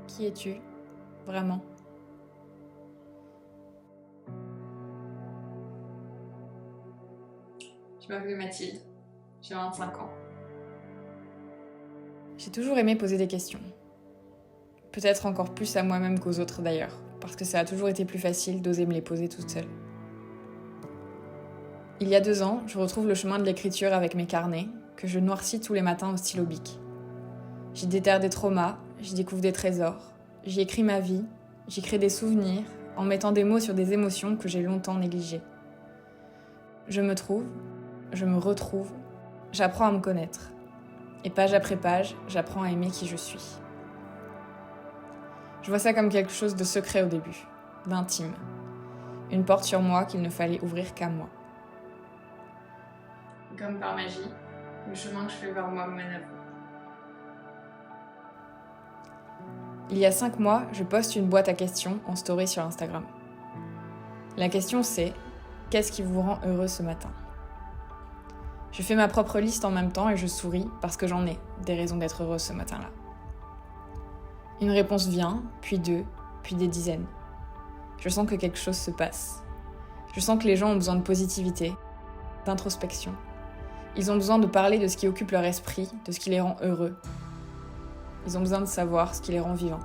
Qui es-tu, vraiment? Je m'appelle Mathilde, j'ai 25 ans. J'ai toujours aimé poser des questions. Peut-être encore plus à moi-même qu'aux autres d'ailleurs, parce que ça a toujours été plus facile d'oser me les poser toute seule. Il y a 2 ans, je retrouve le chemin de l'écriture avec mes carnets, que je noircis tous les matins au stylo bic. J'y déterre des traumas, j'y découvre des trésors, j'y écris ma vie, j'y crée des souvenirs, en mettant des mots sur des émotions que j'ai longtemps négligées. Je me trouve, je me retrouve, j'apprends à me connaître. Et page après page, j'apprends à aimer qui je suis. Je vois ça comme quelque chose de secret au début, d'intime. Une porte sur moi qu'il ne fallait ouvrir qu'à moi. Comme par magie, le chemin que je fais vers moi mène à vous. Il y a 5 mois, je poste une boîte à questions en story sur Instagram. La question c'est « Qu'est-ce qui vous rend heureux ce matin ?» Je fais ma propre liste en même temps et je souris parce que j'en ai des raisons d'être heureuse ce matin-là. Une réponse vient, puis 2, puis des dizaines. Je sens que quelque chose se passe. Je sens que les gens ont besoin de positivité, d'introspection. Ils ont besoin de parler de ce qui occupe leur esprit, de ce qui les rend heureux. Ils ont besoin de savoir ce qui les rend vivants.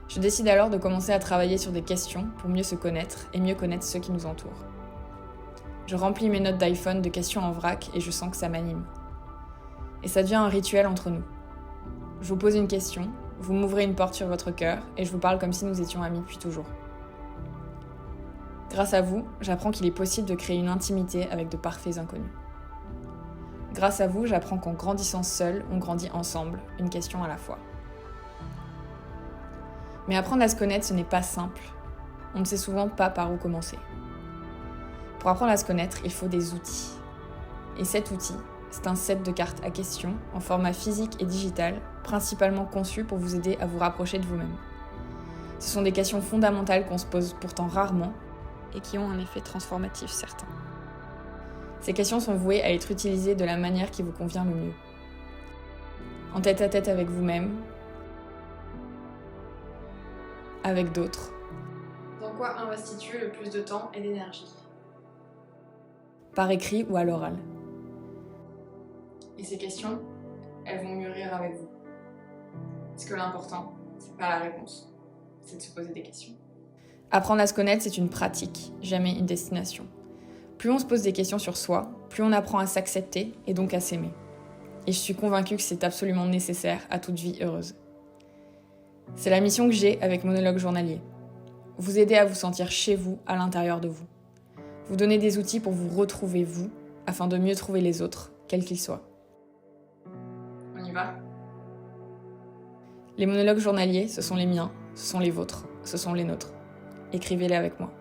Je décide alors de commencer à travailler sur des questions pour mieux se connaître et mieux connaître ceux qui nous entourent. Je remplis mes notes d'iPhone de questions en vrac et je sens que ça m'anime. Et ça devient un rituel entre nous. Je vous pose une question, vous m'ouvrez une porte sur votre cœur et je vous parle comme si nous étions amis depuis toujours. Grâce à vous, j'apprends qu'il est possible de créer une intimité avec de parfaits inconnus. Grâce à vous, j'apprends qu'en grandissant seul, on grandit ensemble, une question à la fois. Mais apprendre à se connaître, ce n'est pas simple. On ne sait souvent pas par où commencer. Pour apprendre à se connaître, il faut des outils. Et cet outil, c'est un set de cartes à questions en format physique et digital, principalement conçu pour vous aider à vous rapprocher de vous-même. Ce sont des questions fondamentales qu'on se pose pourtant rarement et qui ont un effet transformatif certain. Ces questions sont vouées à être utilisées de la manière qui vous convient le mieux. En tête-à-tête avec vous-même, avec d'autres. Dans quoi investis-tu le plus de temps et d'énergie? Par écrit ou à l'oral. Et ces questions, elles vont mûrir avec vous. Parce que l'important, c'est pas la réponse, c'est de se poser des questions. Apprendre à se connaître, c'est une pratique, jamais une destination. Plus on se pose des questions sur soi, plus on apprend à s'accepter et donc à s'aimer. Et je suis convaincue que c'est absolument nécessaire à toute vie heureuse. C'est la mission que j'ai avec Monologue Journalier. Vous aider à vous sentir chez vous, à l'intérieur de vous. Vous donner des outils pour vous retrouver vous, afin de mieux trouver les autres, quels qu'ils soient. On y va? Les monologues journaliers, ce sont les miens, ce sont les vôtres, ce sont les nôtres. Écrivez-les avec moi.